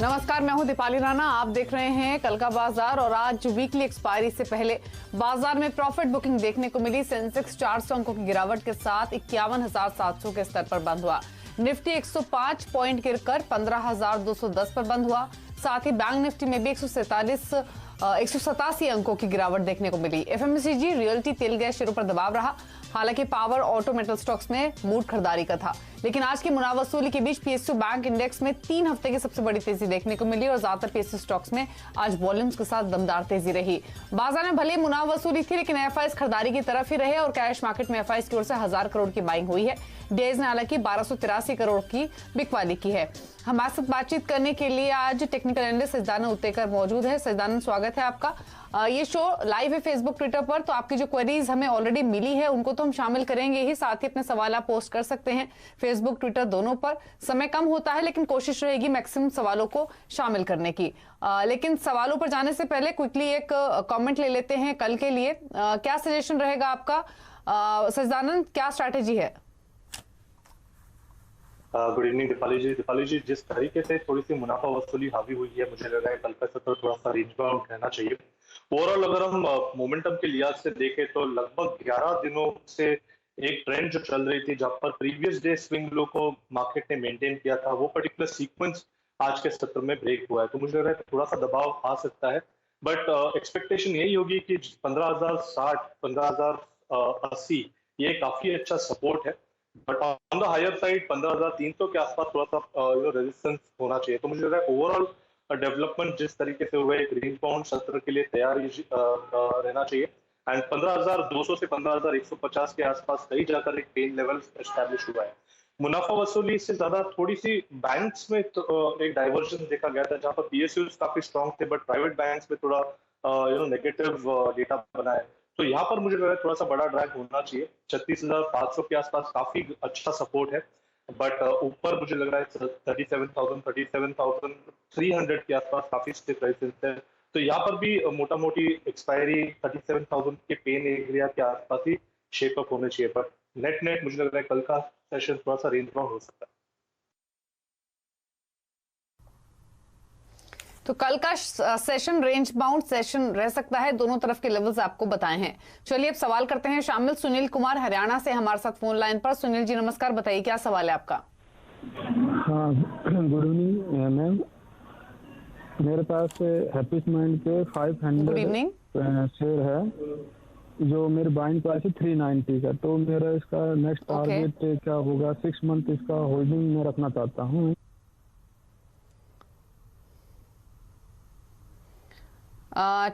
नमस्कार, मैं हूं दीपाली राणा। आप देख रहे हैं कल का बाजार और आज वीकली एक्सपायरी से पहले बाजार में प्रॉफिट बुकिंग देखने को मिली। सेंसेक्स 400 अंकों की गिरावट के साथ 51,700 के स्तर पर बंद हुआ। निफ्टी 105 पॉइंट गिरकर 15,210 पर बंद हुआ। साथ ही बैंक निफ्टी में भी 187 अंकों की गिरावट देखने को मिली। एफएमसीजी, रियल्टी, तेल गैस शेयरों पर दबाव रहा। हालांकि पावर, ऑटो, मेटल स्टॉक्स में मूड खरीदारी का था। लेकिन आज की मुनाफा वसूली के बीच पीएसयू बैंक इंडेक्स में 3 हफ्ते की सबसे बड़ी तेजी देखने को मिली और ज्यादातर पीएसयू स्टॉक्स में आज वॉल्यूम्स के साथ दमदार तेजी रही। बाजार में भले मुनाफा वसूली थी, लेकिन एफआईएस खरीदारी की तरफ ही रहे और कैश मार्केट में एफआईएस की ओर से 1000 करोड़ की बाइंग हुई है। डेज ने हालांकि 1283 करोड़ की बिकवाली की है। हमारे साथ बातचीत करने के लिए आज टेक्निकल एनालिस्ट सजदानंद उत्तेकर मौजूद है। सजदानंद, स्वागत है आपका। ये शो लाइव है फेसबुक, ट्विटर पर, तो आपकी जो क्वेरीज हमें ऑलरेडी मिली है उनको तो हम शामिल करेंगे ही, साथ ही अपने सवाल आप पोस्ट कर सकते हैं फेसबुक, ट्विटर दोनों पर। समय कम होता है लेकिन कोशिश रहेगी मैक्सिमम सवालों को शामिल करने की। लेकिन सवालों पर जाने से पहले क्विकली एक कमेंट ले लेते हैं कल के लिए। क्या सजेशन रहेगा आपका सजदानंद, क्या स्ट्रैटेजी है? गुड इवनिंग दीपाली जी, जिस तरीके से थोड़ी सी मुनाफा वसूली हावी हुई है, मुझे लग रहा है कल का सत्र थोड़ा सा रेंज बाउंड रहना चाहिए। ओवरऑल अगर हम मोमेंटम के लिहाज से देखें तो लगभग 11 दिनों से एक ट्रेंड जो चल रही थी, जहां पर प्रीवियस डे स्विंग लो को मार्केट ने मेंटेन किया था, वो पर्टिकुलर सीक्वेंस आज के सत्र में ब्रेक हुआ है। तो मुझे लग रहा है थोड़ा सा दबाव आ सकता है, बट एक्सपेक्टेशन यही होगी कि 15,060, 15,080 ये काफी अच्छा सपोर्ट है। But on the higher side 15,300 के आसपास थोड़ा सा रेजिस्टेंस होना चाहिए। तो मुझे लग रहा है ओवरऑल डेवलपमेंट जिस तरीके से हुए, एक रेंज बाउंड सत्र के लिए तैयार रहना चाहिए। एंड 15,200 से 15,150 के आसपास कहीं जाकर एक पेन लेवल एस्टैब्लिश हुआ है। मुनाफा वसूली से ज्यादा थोड़ी सी बैंक्स में एक डाइवर्जन देखा गया था, जहां पर पीएसयूज काफी स्ट्रॉन्ग थे, बट प्राइवेट बैंक्स में थोड़ा नेगेटिव डेटा बना है। तो यहाँ पर मुझे लग रहा है थोड़ा सा बड़ा ड्रैग होना चाहिए। 36,500 के आसपास काफी अच्छा सपोर्ट है, बट ऊपर मुझे लग रहा है 37,000, 37,300 के आसपास काफी स्टिफ रेजिस्टेंस है। तो यहाँ पर भी मोटा मोटी एक्सपायरी 37,000 के पेन एरिया के आसपास ही शेप अप होने चाहिए। पर नेट नेट मुझे लग रहा है कल का सेशन थोड़ा सा रेंज बाउंड हो सकता है। तो कल का सेशन रेंज बाउंड सेशन रह सकता है, दोनों तरफ के लेवल्स आपको बताए हैं। चलिए अब सवाल करते हैं शामिल। सुनील कुमार हरियाणा से हमारे साथ फोन लाइन पर। सुनील जी नमस्कार, बताइए क्या सवाल है आपका? हाँ, गुड इवनिंग मैम। मेरे पास हैप्पीस्ट माइंड के 500 शेयर है, जो मेरे बाइंग प्राइस है 390 का। तो मेरा इसका नेक्स्ट टारगेट क्या होगा? 6 मंथ इसका होल्डिंग मैं रखना चाहता हूँ।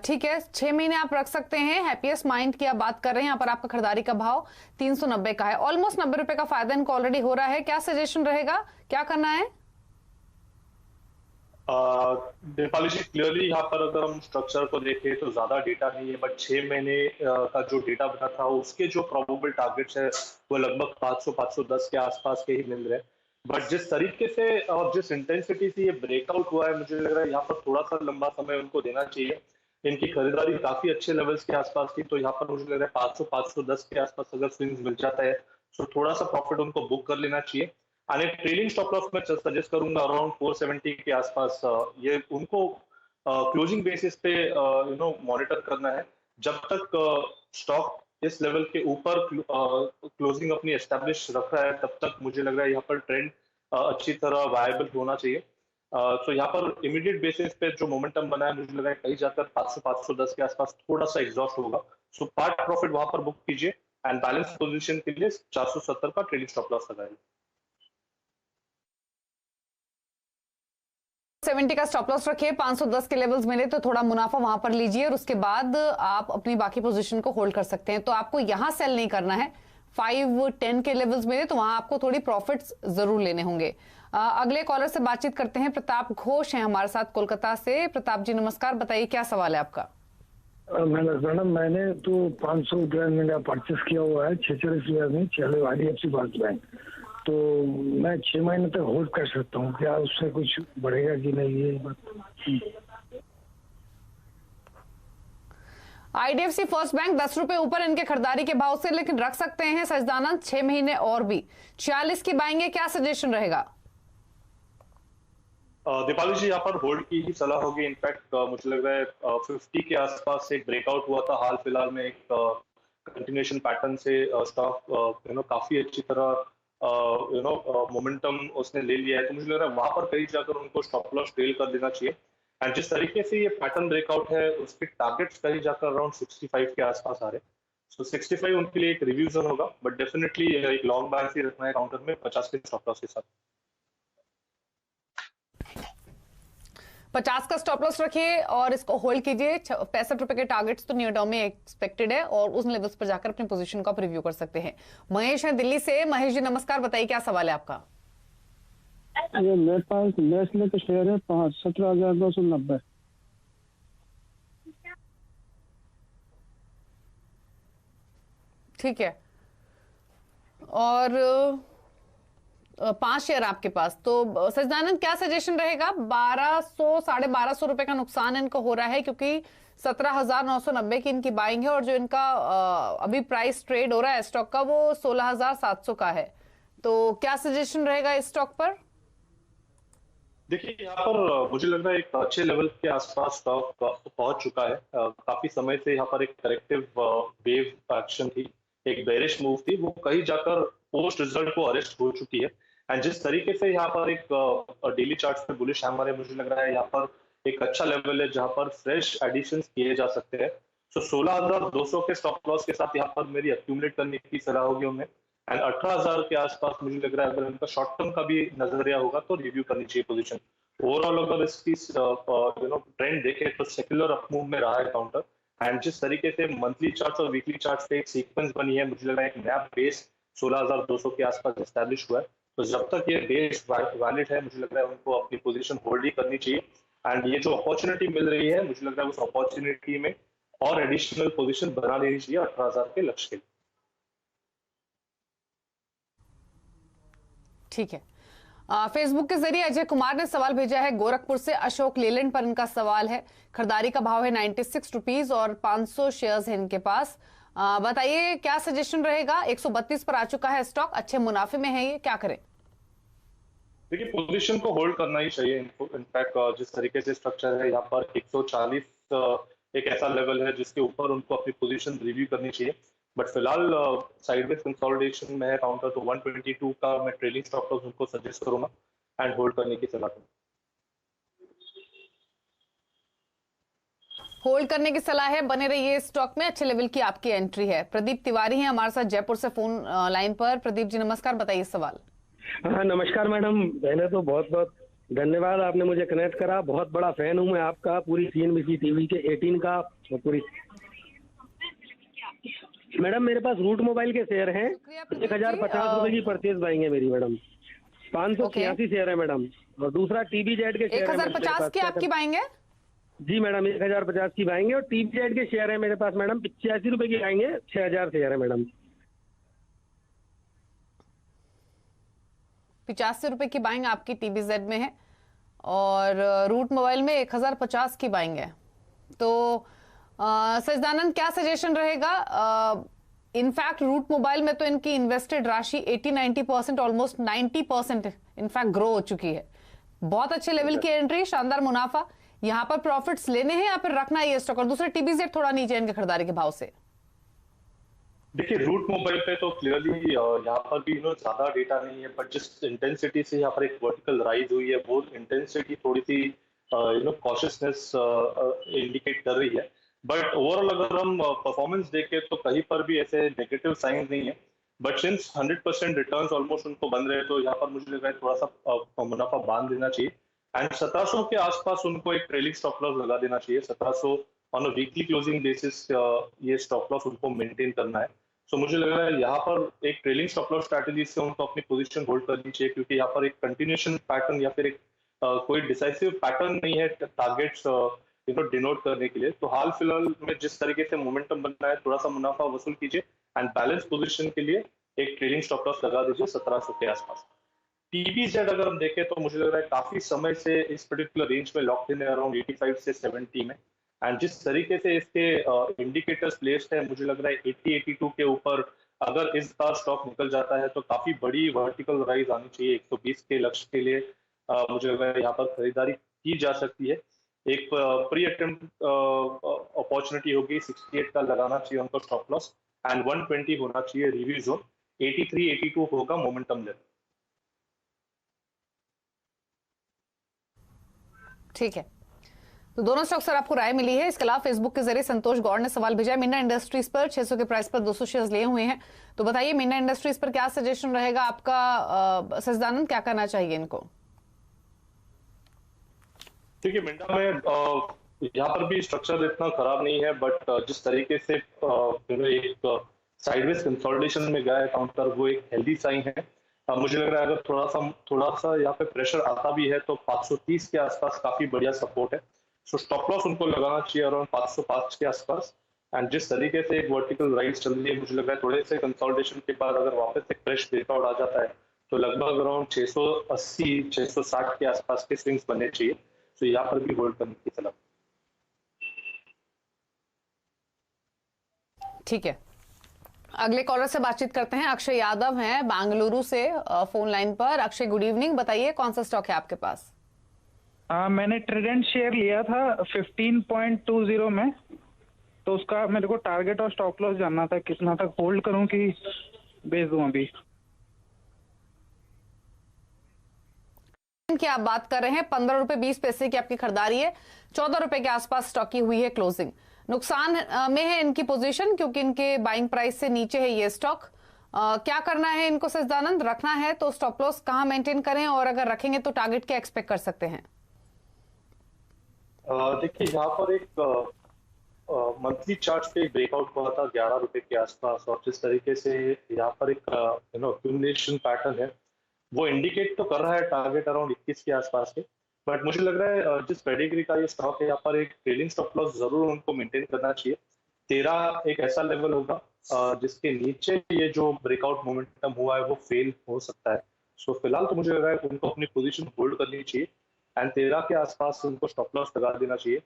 ठीक है, 6 महीने आप रख सकते हैं। हैप्पीएस्ट माइंड की आप बात कर रहे हैं, यहाँ पर आपका खरीदारी का भाव 390 का है। ऑलमोस्ट 90 रुपए का फायदा इनको ऑलरेडी हो रहा है। क्या सजेशन रहेगा, क्या करना है? दीपाली जी, क्लियरली यहाँ पर अगर हम स्ट्रक्चर को देखें तो ज्यादा डेटा नहीं है, बट 6 महीने का जो डेटा बना था उसके जो प्रोबेबल टारगेट्स है वो लगभग 500-510 के आसपास के ही मिल रहे हैं। बट जिस तरीके से और जिस इंटेंसिटी से ये ब्रेकआउट हुआ है, मुझे लग रहा है यहाँ पर थोड़ा सा लंबा समय उनको देना चाहिए। इनकी खरीदारी काफी अच्छे लेवल्स के आसपास थी, तो यहाँ पर मुझे लग रहा है 500-510 के आसपास अगर स्विंग्स मिल जाता है तो थोड़ा सा प्रॉफिट उनको बुक कर लेना चाहिए। और एक ट्रेलिंग स्टॉप लॉस मैं सजेस्ट करूंगा अराउंड 470 के आसपास। ये उनको क्लोजिंग बेसिस पे मॉनिटर करना है। जब तक स्टॉक इस लेवल के ऊपर क्लोजिंग अपनी एस्टैब्लिश रख रहा है, तब तक मुझे लग रहा है यहाँ पर ट्रेंड अच्छी तरह वायबल होना चाहिए। तो यहाँ पर इमीडिएट बेसिस पे जो मोमेंटम बना है, मुझे लग रहा है कहीं जाकर 500-510 के आसपास थोड़ा सा एग्जॉस्ट होगा। सो पार्ट प्रॉफिट वहां पर बुक कीजिए एंड बैलेंस पोजीशन के लिए 470 का ट्रेलिंग स्टॉप लॉस लगाइए। 70 का स्टॉप लॉस रखिए। 510 के लेवल्स मिले तो थोड़ा मुनाफा वहां पर लीजिए और उसके बाद आप अपनी बाकी पोजीशन को होल्ड कर सकते हैं। तो आपको यहां सेल नहीं करना है। 510 के लेवल्स मिले तो वहां आपको थोड़ी प्रॉफिट्स जरूर लेने होंगे। अगले कॉलर से बातचीत करते हैं। प्रताप घोष हैं हमारे साथ कोलकाता से। प्रताप जी नमस्कार, बताइए क्या सवाल है आपका? मैंने तो 500 रुपया परचेस किया हुआ है 46 में चले IDFC बैंक। तो मैं 6 महीने तक होल्ड कर सकता हूँ, क्या उससे कुछ बढ़ेगा कि नहीं? ये बात। IDFC फर्स्ट बैंक 10 रुपए ऊपर इनके खरीदारी के भाव से, लेकिन रख सकते हैं सजदानंद 6 महीने और भी। 46 की बाएंगे, क्या सजेशन रहेगा? दीपाली जी, यहाँ पर होल्ड की ही सलाह होगी। इनफैक्ट मुझे लग रहा है 50 के आसपास एक ब्रेकआउट हुआ था हाल फिलहाल में, एक कंटिन्यूएशन पैटर्न से स्टॉक काफी अच्छी तरह मोमेंटम उसने ले लिया है। तो मुझे लग रहा है वहां पर कहीं जाकर उनको स्टॉप लॉस ट्रेल कर देना चाहिए। एंड जिस तरीके से ये पैटर्न ब्रेकआउट है, उसके टारगेट्स कहीं जाकर अराउंड 65 के आसपास आ रहे हैं। सो 65 उनके लिए एक रिव्यू जोन होगा, बट डेफिनेटली एक लॉन्ग बैलेंस ही रखना है काउंटर में 50 के स्टॉप लॉस के साथ। 50 का स्टॉप लॉस रखिए और इसको होल्ड कीजिए। 65 रुपए के टारगेट्स तो न्यू टर्म में एक्सपेक्टेड है और उस लेवल्स पर जाकर अपनी पोजीशन को आप रिव्यू कर सकते हैं। महेश है दिल्ली से। महेश जी नमस्कार, बताइए क्या सवाल है आपका। ये मेरे पास नेस्ले के शेयर है 17,290। ठीक है, और 5 शेयर आपके पास। तो सजदानंद क्या सजेशन रहेगा? 1200 1250 रुपए का नुकसान इनको हो रहा है क्योंकि 17,990 की इनकी बाइंग है और जो इनका अभी प्राइस ट्रेड हो रहा है स्टॉक का वो 16,700 का है। तो क्या सजेशन रहेगा इस स्टॉक पर? देखिए, यहाँ पर मुझे लग रहा है एक अच्छे लेवल के आसपास स्टॉक पहुंच चुका है। काफी समय से यहाँ पर एक करेक्टिव वेव एक्शन थी, एक बेरिश मूव थी, वो कहीं जाकर पोस्ट रिजल्ट को अरेस्ट हो चुकी है। एंड जिस तरीके से यहाँ पर एक डेली चार्ट्स पे बुलिश हैमर है, मुझे लग रहा है यहाँ पर एक अच्छा लेवल है जहाँ पर फ्रेश एडिशंस किए जा सकते हैं। सो 16,200 के स्टॉप लॉस के साथ यहाँ पर मेरी एक्यूमुलेट करने की सलाह होगी उन्हें। एंड 18,000 के आसपास मुझे लग रहा है अगर इनका शॉर्ट टर्म का भी नजरिया होगा तो रिव्यू करनी चाहिए पोजीशन। ओवरऑल अगर इसकी ट्रेंड देखें तो सेक्युलर अपमूव में रहा है काउंटर। एंड जिस तरीके से मंथली चार्ट्स और वीकली चार्ट्स पे एक सीक्वेंस बनी है, मुझे लग रहा है एक नया बेस 16,200 के आसपास एस्टैब्लिश हुआ है। तो जब तक ये बेस वैलिड है, मुझे लग रहा है उनको अपनी पोजीशन होल्ड ही करनी चाहिए। एंड ये जो अपॉर्चुनिटी मिल रही है, मुझे लग रहा है उस अपॉर्चुनिटी में और एडिशनल पोजीशन बना लेनी चाहिए 18,000 के लक्ष्य के लिए। ठीक है। फेसबुक के जरिए अजय कुमार ने सवाल भेजा है गोरखपुर से। अशोक लेलैंड पर इनका सवाल है। खरीदारी का भाव है 96 रुपीज और 500 शेयर्स है इनके पास। बताइए क्या सजेशन रहेगा? 132 पर आ चुका है स्टॉक, अच्छे मुनाफे में है ये, क्या करें? देखिए, पोजीशन को होल्ड करना ही चाहिए इनको। इनफैक्ट जिस तरीके से स्ट्रक्चर है यहाँ पर 140 एक ऐसा लेवल है जिसके ऊपर उनको अपनी पोजीशन रिव्यू करनी चाहिए। बट फिलहाल साइडवेज कंसोलिडेशन में है काउंटर, तो 122 का मैं ट्रेलिंग स्टॉप लॉस उनको सजेस्ट करूंगा एंड होल्ड करने की सलाह दूंगा। होल्ड करने की सलाह है, बने रहिए स्टॉक में, अच्छे लेवल की आपकी एंट्री है। प्रदीप तिवारी हैं हमारे साथ जयपुर से फोन लाइन पर। प्रदीप जी नमस्कार, बताइए सवाल। हाँ नमस्कार मैडम, पहले तो बहुत बहुत धन्यवाद, आपने मुझे कनेक्ट करा। बहुत बड़ा फैन हूँ मैं आपका, पूरी सीएनबीसी टीवी के 18 का और पूरी। मैडम मेरे पास रूट मोबाइल के शेयर हैं, 1,050 रुपए की परचेज बाइंग है मेरी मैडम। 586 शेयर है मैडम। और दूसरा TBZ के शेयर 1,050 की आपकी बाइंग है? जी मैडम, 1,050 की बाइंग है। और TBZ के शेयर है मेरे पास मैडम, 85 रुपए की बाइंग है, 6,000 शेयर है मैडम। 85 रुपए की बाइंग आपकी TBZ में है और रूट मोबाइल में 1,050 की बाइंग है। तो सजदानंद क्या सजेशन रहेगा? इनफैक्ट रूट मोबाइल में तो इनकी इन्वेस्टेड राशि 80-90%, ऑलमोस्ट 90% इनफैक्ट ग्रो हो चुकी है। बहुत अच्छे लेवल की एंट्री, शानदार मुनाफा। यहाँ पर प्रॉफिट्स लेने हैं या फिर रखना है ये स्टॉक? और दूसरा TBZ थोड़ा नीचे इनके खरीदारी के भाव से। देखिए, रूट मोबाइल पे तो क्लियरली यहाँ पर भी ज्यादा डेटा नहीं है, बट जिस इंटेंसिटी से यहाँ पर एक वर्टिकल राइज हुई है, वो इंटेंसिटी थोड़ी सी कॉशियसनेस इंडिकेट कर रही है। बट ओवरऑल अगर हम परफॉर्मेंस देखें तो कहीं पर भी ऐसे नेगेटिव साइन नहीं है। बट सिंस 100% रिटर्न्स ऑलमोस्ट उनको बन रहे हैं, तो यहाँ पर मुझे लग रहा है थोड़ा सा मुनाफा बांध देना चाहिए। एंड 1700 के आसपास उनको एक ट्रेलिंग स्टॉप लॉस लगा देना चाहिए। 1700 on a weekly closing basis ये स्टॉप लॉस उनको मेंटेन करना है। सो मुझे लग रहा है यहाँ पर एक ट्रेलिंग स्टॉप लॉस स्ट्रैटेजी से उनको अपनी पोजीशन होल्ड करनी चाहिए, क्योंकि यहाँ पर एक कंटिन्यूएशन पैटर्न या फिर एक कोई डिसाइसिव पैटर्न नहीं है टारगेट्स डिनोट करने के लिए। तो हाल फिलहाल में जिस तरीके से मोमेंटम बनना है, थोड़ा सा मुनाफा वसूल कीजिए एंड बैलेंस पोजीशन के लिए एक ट्रेलिंग स्टॉप लॉस लगा दीजिए 1700 के आसपास। TBZ अगर हम देखें तो मुझे लग रहा है काफी समय से इस पर्टिकुलर रेंज में लॉक्ड इन है, अराउंड 85 से 70 में। एंड जिस तरीके से इसके इंडिकेटर्स प्लेस्ड है, मुझे लग रहा है 80-82 के ऊपर अगर इस बार स्टॉक निकल जाता है तो काफी बड़ी वर्टिकल राइज आनी चाहिए 120 के लक्ष्य के लिए। मुझे लग रहा है यहाँ पर खरीदारी की जा सकती है। एक प्री अटेम्प्ट अपॉर्चुनिटी होगी, 68 का लगाना चाहिए उनको स्टॉप लॉस, एंड 120 होना चाहिए रिव्यू जोन, 83 82 होगा मोमेंटम लेवल। ठीक है, तो दोनों स्टॉक सर आपको राय मिली है। इसके अलावा फेसबुक के जरिए संतोष गौड़ ने सवाल भेजा है, मिन्ना इंडस्ट्रीज पर 600 के प्राइस पर 200 शेयर्स लिए हुए हैं, तो बताइए मिन्ना इंडस्ट्रीज पर क्या सजेशन रहेगा आपका? सजदानंद, क्या करना चाहिए इनको? देखिए मिंडा में यहाँ पर भी स्ट्रक्चर इतना खराब नहीं है, बट जिस तरीके से एक साइडवेज कंसोलिडेशन में गया है काउंटर, वो एक हेल्दी साइन है। मुझे लग रहा है अगर थोड़ा सा यहाँ पे प्रेशर आता भी है तो 530 के आसपास काफी बढ़िया सपोर्ट है। सो स्टॉप लॉस उनको लगाना चाहिए अराउंड 505 के आसपास। एंड जिस तरीके से एक वर्टिकल राइज चल रही है, मुझे लग रहा है थोड़े से कंसोलिडेशन के बाद अगर वापस एक फ्रेश ब्रेकआउट आ जाता है तो लगभग अराउंड 680 660 के आसपास के स्विंग्स बनने चाहिए। तो यहाँ पर भी होल्ड करने की सलाह। ठीक है, अगले कॉलर से बातचीत करते हैं। अक्षय यादव हैं बेंगलुरु से फोन लाइन पर। अक्षय, गुड इवनिंग, बताइए कौन सा स्टॉक है आपके पास? मैंने ट्रेडेंट शेयर लिया था 15.20 में, तो उसका मेरे को टारगेट और स्टॉप लॉस जानना था, कितना तक होल्ड करूं कि बेच दूं अभी। की आप बात कर रहे हैं, 15 रुपए 20 पैसे की आपकी खरीदारी है, 14 रुपए के आसपास स्टॉक की हुई है क्लोजिंग। नुकसान में है इनकी पोजीशन क्योंकि इनके बाइंग प्राइस से नीचे है ये स्टॉक। क्या करना है इनको सजदानंद? रखना है तो स्टॉप लॉस कहां मेंटेन करें, और अगर रखेंगे तो टारगेट क्या एक्सपेक्ट कर सकते हैं? देखिए यहाँ पर एक मंथली चार्ट पे एक ब्रेकआउट हुआ था 11 रुपए के आसपास, और जिस तरीके से यहाँ पर एक एक्यूमुलेशन पैटर्न है वो इंडिकेट तो कर रहा है टारगेट अराउंड 21 के आसपास के। बट मुझे लग रहा है जिस पेडिग्री का ये स्टॉक है, यहाँ पर एक ट्रेलिंग स्टॉप लॉस जरूर उनको मेंटेन करना चाहिए। 13 एक ऐसा लेवल होगा जिसके नीचे ये जो ब्रेकआउट मोमेंटम हुआ है वो फेल हो सकता है। सो फिलहाल तो मुझे लग रहा है उनको अपनी पोजीशन होल्ड करनी चाहिए, एंड 13 के आसपास उनको स्टॉप लॉस लगा देना चाहिए।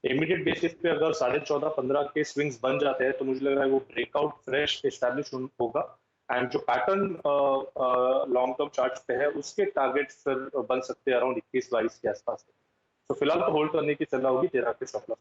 इमीडिएट बेसिस पे अगर 14.5-15 के स्विंग्स बन जाते हैं तो मुझे लग रहा है वो ब्रेकआउट फ्रेश एस्टैब्लिश होगा, एंड जो पैटर्न लॉन्ग टर्म चार्ट पे है उसके टारगेट फिर बन सकते हैं अराउंड 21-22 के आसपास। तो फिलहाल तो होल्ड करने की सलाह होगी 13 के स्टॉप लॉस।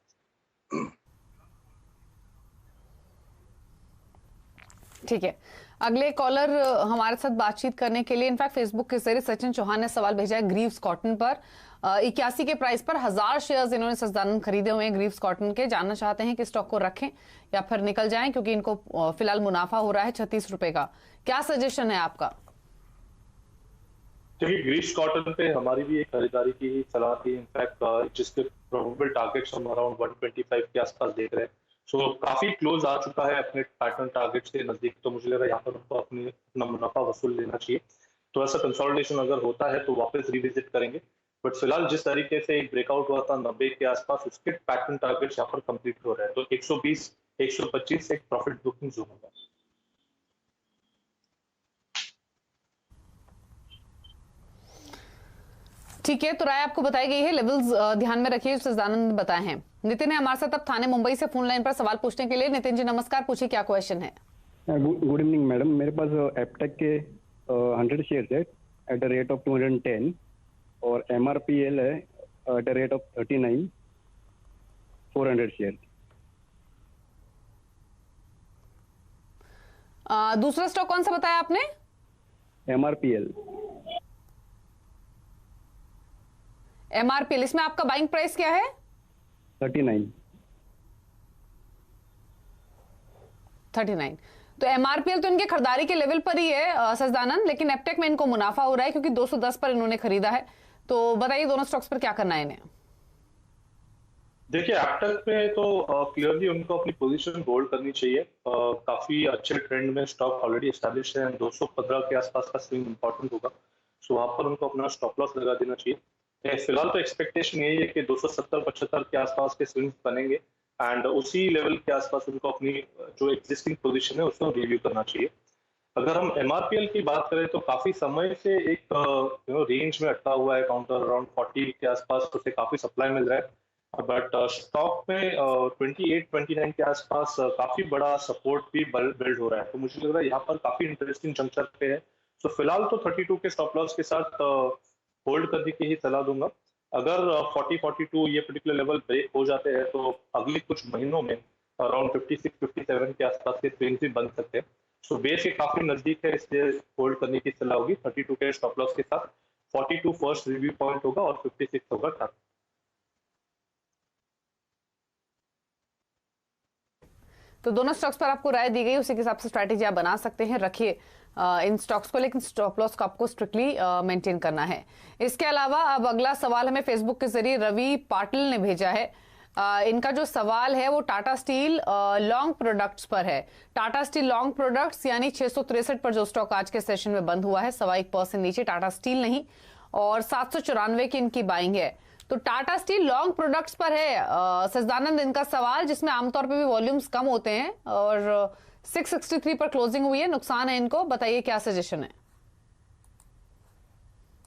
ठीक है, अगले कॉलर हमारे साथ बातचीत करने के लिए इनफैक्ट फेसबुक के जरिए सचिन चौहान ने सवाल भेजा है ग्रीव्स कॉटन पर। 81 के प्राइस पर 1000 शेयर्स इन्होंने सजदानंद खरीदे हुए हैं ग्रीव्स कॉटन के। जानना चाहते हैं कि स्टॉक को रखें या फिर निकल जाएं, क्योंकि इनको फिलहाल मुनाफा हो रहा है 36 रुपए का। क्या सजेशन है आपका? देखिए ग्रीव्स कॉटन पे हमारी भी एक खरीदारी की सलाह थी, इनफैक्ट जिसके प्रोबेबल टारगेट्स हम अराउंड 125 के आसपास देख रहे हैं। सो काफी क्लोज आ चुका है अपने पैटर्न टारगेट्स के नजदीक, तो मुझे लग रहा है यहाँ पर उनको अपना मुनाफा वसूल लेना चाहिए। तो ऐसा कंसोलिडेशन अगर होता है तो वापस रिविजिट करेंगे, बट फिलहाल जिस तरीके से एक ब्रेकआउट हुआ था 90 के आसपास, उसके पैटर्न टारगेट्स यहाँ पर कंप्लीट हो रहे हैं, तो 120 125 एक प्रॉफिट बुकिंग जोन होगा। ठीक है, तो राय आपको बताई गई है, लेवल्स ध्यान में रखिए, सजदानंद बताए हैं। नितिन है हमारे साथ अब थाने मुंबई से फोन लाइन पर सवाल पूछने के लिए। नितिन जी नमस्कार, पूछिए क्या क्वेश्चन है? गुड इवनिंग मैडम, मेरे पास एपटेक के 100 शेयर है एट द रेट ऑफ 210 और MRPL है at the rate of 39 400 share. दूसरा स्टॉक कौन सा बताया आपने? MRPL। MRPL, इसमें आपका बाइंग प्राइस क्या है? 39। तो MRPL तो इनके खरीदारी के लेवल पर ही है सजदानंद, लेकिन एपटेक में इनको मुनाफा हो रहा है क्योंकि 210 पर इन्होंने खरीदा है। तो बताइए दोनों स्टॉक्स पर क्या करना है इन्हें? देखिए एपटेक पे तो क्लियरली उनको अपनी पोजीशन होल्ड करनी चाहिए। काफी अच्छे ट्रेंड में स्टॉक ऑलरेडी एस्टैब्लिश है, 215 के आसपास का स्विंग इंपॉर्टेंट होगा, सो वहां पर उनको अपना स्टॉप लॉस लगा देना चाहिए। फिलहाल तो एक्सपेक्टेशन यही है कि 270-75 के आसपास के स्विंग्स बनेंगे, एंड उसी लेवल के आसपास उनको अपनी जो एग्जिस्टिंग पोजीशन है उसको रिव्यू करना चाहिए। अगर हम MRPL की बात करें तो काफी समय से एक रेंज में अटका हुआ है काउंटर, अराउंड 40 के आसपास उसे काफी सप्लाई मिल रहा है, बट स्टॉक में 28-29 के आसपास काफी बड़ा सपोर्ट भी बिल्ड हो रहा है। तो मुझे लग रहा है यहाँ पर काफी इंटरेस्टिंग जंक्शन पे है। तो फिलहाल तो 32 के स्टॉप लॉस के साथ होल्ड करने की ही सलाह दूंगा। अगर 40-42 ये पर्टिकुलर लेवल ब्रेक हो जाते हैं तो अगले कुछ महीनों में अराउंड 56-57 के आसपास के स्विंग्स भी बन सकते हैं। सो बेस के काफी नजदीक है, इसलिए होल्ड करने की सलाह होगी 32 के स्टॉप लॉस के साथ। 42 फर्स्ट रिव्यू पॉइंट होगा और 56 होगा टारगेट। तो दोनों स्टॉक्स पर आपको राय दी गई, उसी के हिसाब से स्ट्रैटेजी आप बना सकते हैं। रखिए इन स्टॉक्स को, लेकिन स्टॉप लॉस को आपको स्ट्रिक्टली मेंटेन करना है। इसके अलावा अब अगला सवाल हमें फेसबुक के जरिए रवि पाटिल ने भेजा है। इनका जो सवाल है वो टाटा स्टील लॉन्ग प्रोडक्ट्स पर है। टाटा स्टील लॉन्ग प्रोडक्ट्स यानी 663 पर जो स्टॉक आज के सेशन में बंद हुआ है, 1.25% नीचे, टाटा स्टील नहीं, और 794 की इनकी बाइंग है। तो टाटा स्टील लॉन्ग प्रोडक्ट्स पर है सजदानंद इनका सवाल, जिसमें आमतौर पे भी वॉल्यूम्स कम होते हैं, और 663 पर क्लोजिंग हुई है, नुकसान है इनको, बताइए क्या सजेशन है।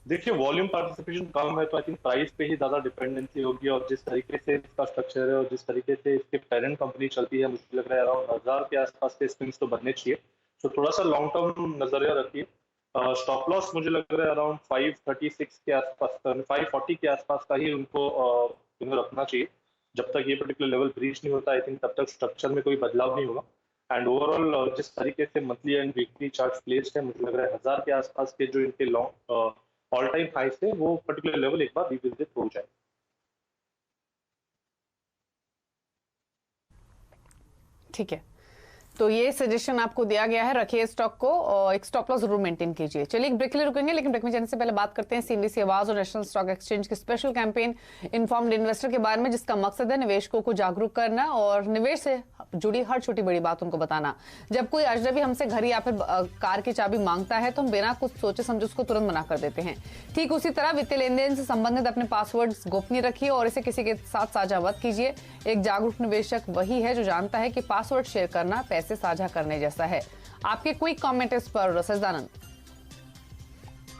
देखिए वॉल्यूम पार्टिसिपेशन कम है तो आई थिंक प्राइस पे ही ज्यादा डिपेंडेंसी होगी, और जिस तरीके से इसका स्ट्रक्चर है और जिस तरीके से इसके पेरेंट कंपनी चलती है, मुझे लग रहा है अराउंड 1000 के आसपास के स्विंग्स तो बनने चाहिए। तो थोड़ा सा लॉन्ग टर्म नजरिया रखिए। स्टॉप लॉस मुझे लग रहा है अराउंड 536 के आसपास, 540 के आसपास का ही उनको रखना चाहिए। जब तक ये पर्टिकुलर लेवल ब्रीच नहीं होता, आई थिंक तब तक स्ट्रक्चर में कोई बदलाव नहीं होगा। एंड ओवरऑल जिस तरीके से monthly and weekly chart placed है, मुझे लग रहा है 1000 के आसपास के जो इनके लॉन्ग ऑल टाइम हाई से वो पर्टिकुलर लेवल एक बार रिविजिट हो जाए। ठीक है, तो ये सजेशन आपको दिया गया है, रखिए स्टॉक को और एक स्टॉप लॉस जरूर मेंटेन कीजिए। चलिए एक ब्रेक के लिए रुकेंगे, लेकिन ब्रेक में जाने से पहले बात करते हैं सीएनबीसी आवाज और नेशनल स्टॉक एक्सचेंज की स्पेशल कैंपेन इन्फॉर्म्ड इन्वेस्टर के बारे में, जिसका मकसद है निवेशकों को जागरूक करना और निवेश से जुड़ी हर छोटी बड़ी बात उनको बताना। जब कोई अजनबी हमसे घर या फिर कार की चाबी मांगता है तो हम बिना कुछ सोचे समझे उसको तुरंत मना कर देते हैं। ठीक उसी तरह वित्तीय लेन देन से संबंधित अपने पासवर्ड गोपनीय रखिए और इसे किसी के साथ साझा मत कीजिए। एक जागरूक निवेशक वही है जो जानता है कि पासवर्ड शेयर करना पैसे साझा करने जैसा है। आपके क्विक कमेंट इस पर सजदानंद।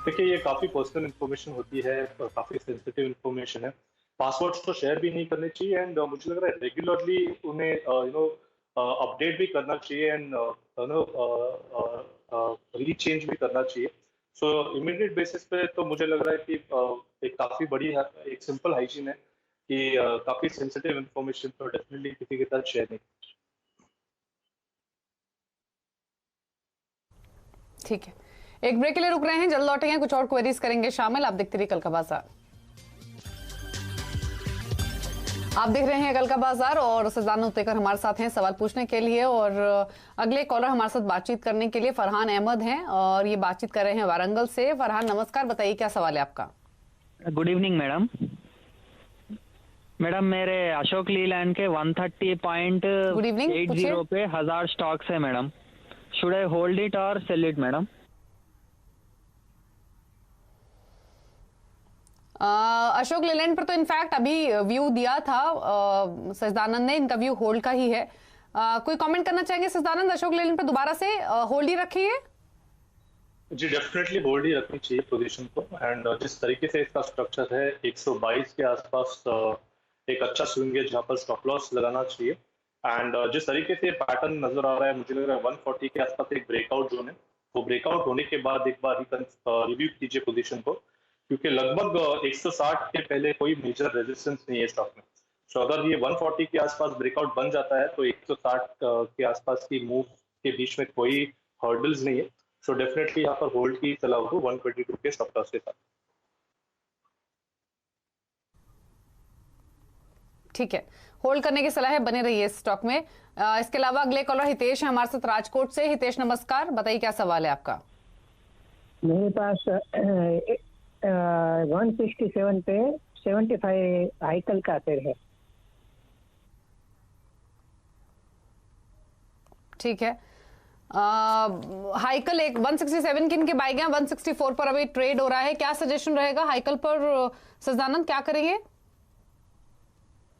देखिए ये काफी पर्सनल इंफॉर्मेशन होती है, काफी सेंसिटिव इंफॉर्मेशन है। पासवर्ड्स तो शेयर भी नहीं करने चाहिए, एंड मुझे लग रहा है रेगुलरली उन्हें अपडेट भी करना चाहिए, एंड रीचेंज भी करना चाहिए। सो इमीडिएट बेसिस पे तो मुझे लग रहा है कि एक काफी बड़ी एक सिंपल हाइजीन है कि काफी सेंसिटिव इंफॉर्मेशन तो डेफिनेटली किसी के साथ शेयर नहीं। ठीक है, एक ब्रेक के लिए रुक रहे हैं, जल्द लौटेंगे, कुछ और क्वेरीज करेंगे शामिल। आप देखते रहिए कल का बाजार। आप देख रहे हैं कल का बाजार और सजदानंद उत्तेकर हमारे साथ हैं सवाल पूछने के लिए, और अगले कॉलर हमारे साथ बातचीत करने के लिए फरहान अहमद हैं और ये बातचीत कर रहे हैं वारंगल से। फरहान नमस्कार, बताइए क्या सवाल है आपका। Good evening madam. मैडम मेरे अशोक लीलैंड के 130.80 पे 1000 स्टॉक्स है madam. Should I hold it और sell it madam? Ashok Leyland पर तो इनफैक्ट अभी व्यू दिया था सजदानंद ने, इनका व्यू होल्ड का ही है। कोई कमेंट करना चाहेंगे सजदानंद, अशोक लेलैंड पर दोबारा से होल्ड ही रखिए? जी डेफिनेटली होल्ड ही रखनी चाहिए पोजीशन को, एंड जिस तरीके से इसका स्ट्रक्चर है 122 के आसपास एक अच्छा स्विंग है जहां पर स्टॉप लॉस लगाना चाहिए। एंड जिस तरीके से पैटर्न नजर आ रहा है, मुझे लग रहा है 140 के आसपास एक ब्रेकआउट जोन है। वो ब्रेकआउट होने के बाद एक बार रिव्यू कीजिए पोजीशन को, क्योंकि लगभग 160 के पहले कोई मेजर रेजिस्टेंस नहीं है स्टॉक में। सो अगर ये 140 के आसपास ब्रेकआउट बन जाता है तो 160 के आसपास की मूव के बीच में कोई हर्डल्स नहीं है। सो डेफिनेटली यहाँ पर होल्ड की सलाह हो 122 के स्टॉप लॉस के साथ। ठीक है, होल्ड करने की सलाह है, बने रहिए स्टॉक में। इसके अलावा अगले कॉलर हितेश है हमारे साथ राजकोट से। हितेश नमस्कार, बताइए क्या सवाल है आपका। मेरे पास 167 पे 75 हाइकल का शेयर है। ठीक है, हाइकल एक 167 की इनके बाई गए, 164 पर अभी ट्रेड हो रहा है। क्या सजेशन रहेगा हाइकल पर सजदानंद, क्या करेंगे?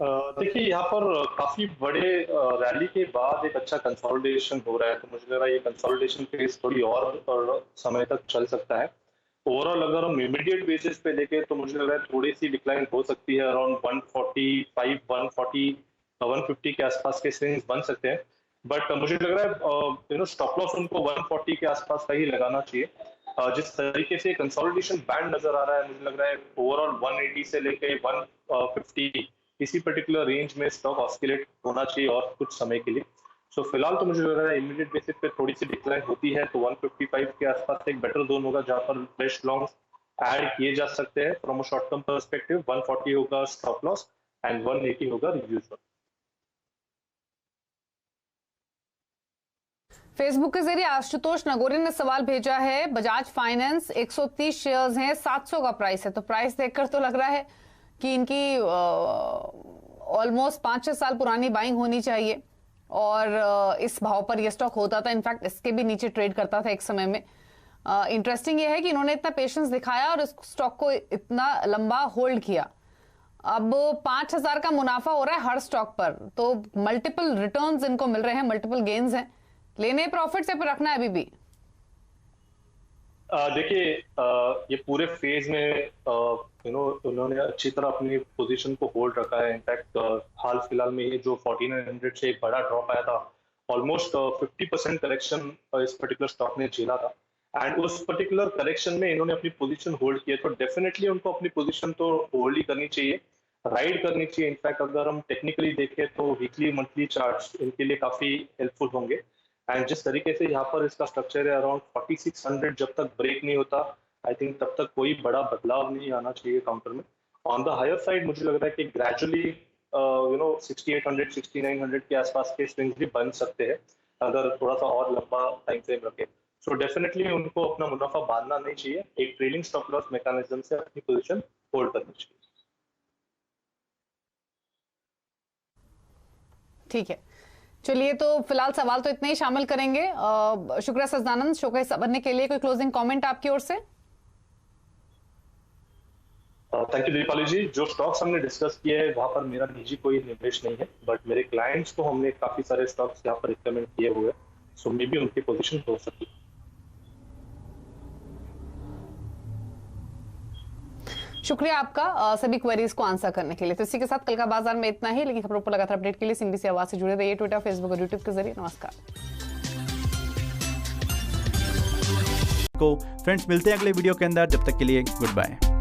देखिए यहाँ पर काफी बड़े रैली के बाद एक अच्छा कंसोलिडेशन हो रहा है, तो मुझे लग रहा है ये कंसोलिडेशन फेज थोड़ी और समय तक चल सकता है। ओवरऑल अगर हम इमीडिएट बेसिस पे देखें तो मुझे लग रहा है थोड़ी सी डिक्लाइन हो सकती है, अराउंड 145, 140, 150 के आसपास के स्विंग्स बन सकते हैं। बट मुझे लग रहा है स्टॉप लॉस उनको 140 के आसपास का ही लगाना चाहिए। जिस तरीके से कंसोलिडेशन बैंड नजर आ रहा है, मुझे लग रहा है ओवरऑल 180 से लेके 150 इसी पर्टिकुलर रेंज में स्टॉक ऑस्किलेट होना चाहिए और कुछ समय के लिए। सो फिलहाल तो मुझे लग रहा है इमीडिएट बेसिस पे थोड़ी सी डिक्लाइन होती है तो 155 के आसपास एक बेटर जोन होगा जहां पर फ्रेश लॉन्ग्स ऐड किए जा सकते हैं from a short term perspective. 140 होगा स्टॉप लॉस एंड 180 होगा रिव्यू जोन। फेसबुक के जरिए आशुतोष नगोरी ने सवाल भेजा है, बजाज फाइनेंस 130 शेयर्स हैं, 700 का प्राइस है, तो प्राइस देखकर तो लग रहा है कि इनकी ऑलमोस्ट 5-6 साल पुरानी बाइंग होनी चाहिए और इस भाव पर यह स्टॉक होता था, इनफैक्ट इसके भी नीचे ट्रेड करता था एक समय में। इंटरेस्टिंग यह है कि इन्होंने इतना पेशेंस दिखाया और इस स्टॉक को इतना लंबा होल्ड किया। अब 5,000 का मुनाफा हो रहा है हर स्टॉक पर, तो मल्टीपल रिटर्न्स इनको मिल रहे हैं, मल्टीपल गेन्स हैं। लेने प्रॉफिट से पर रखना है अभी भी? देखिए ये पूरे फेज में उन्होंने अच्छी तरह अपनी पोजीशन को होल्ड रखा है। इनफैक्ट हाल फिलहाल में ये जो 4900 से एक बड़ा ड्रॉप आया था, ऑलमोस्ट 50% करेक्शन इस पर्टिकुलर स्टॉक ने झेला था एंड उस पर्टिकुलर करेक्शन में इन्होंने अपनी पोजीशन होल्ड की है। तो डेफिनेटली उनको अपनी पोजीशन तो होल्ड ही करनी चाहिए, राइड करनी चाहिए। इनफैक्ट अगर हम टेक्निकली देखें तो वीकली मंथली चार्ट्स इनके लिए काफी हेल्पफुल होंगे एंड जिस तरीके से यहाँ पर इसका स्ट्रक्चर है अराउंड 4600 जब तक ब्रेक नहीं होता, आई थिंक तब तक कोई बड़ा बदलाव नहीं आना चाहिए काउंटर में। ऑन द हायर साइड मुझे लग रहा है कि ग्रेजुअली 6800 6900 के आसपास के स्विंग्स भी बन सकते हैं अगर थोड़ा सा और लंबा टाइम फ्रेम रखें। सो डेफिनेटली उनको अपना मुनाफा बांधना नहीं चाहिए, एक ट्रेलिंग स्टॉप लॉस मैकेनिज्म से अपनी पोजीशन होल्ड करनी चाहिए। ठीक है, चलिए तो फिलहाल सवाल तो इतने ही शामिल करेंगे। शुक्रिया सजदानंद, शो का हिस्सा बनने के लिए। कोई क्लोजिंग कमेंट आपकी ओर से? थैंक यू दीपाली जी। जो स्टॉक्स हमने डिस्कस किए हैं वहां पर मेरा निजी कोई निवेश नहीं है, बट मेरे क्लाइंट्स को हमने काफी सारे स्टॉक्स यहाँ पर रिकमेंड किए हुए हैं, सो मे बी उनकी पोजीशन हो सकती है। शुक्रिया आपका सभी क्वेरीज को आंसर करने के लिए। तो इसी के साथ कल का बाजार में इतना ही, लेकिन खबरों पर लगातार अपडेट के लिए सिंबीसी आवाज से जुड़े रहिए ट्विटर, फेसबुक और यूट्यूब के जरिए। नमस्कार। फ्रेंड्स मिलते हैं अगले वीडियो के अंदर, जब तक के लिए गुड बाय।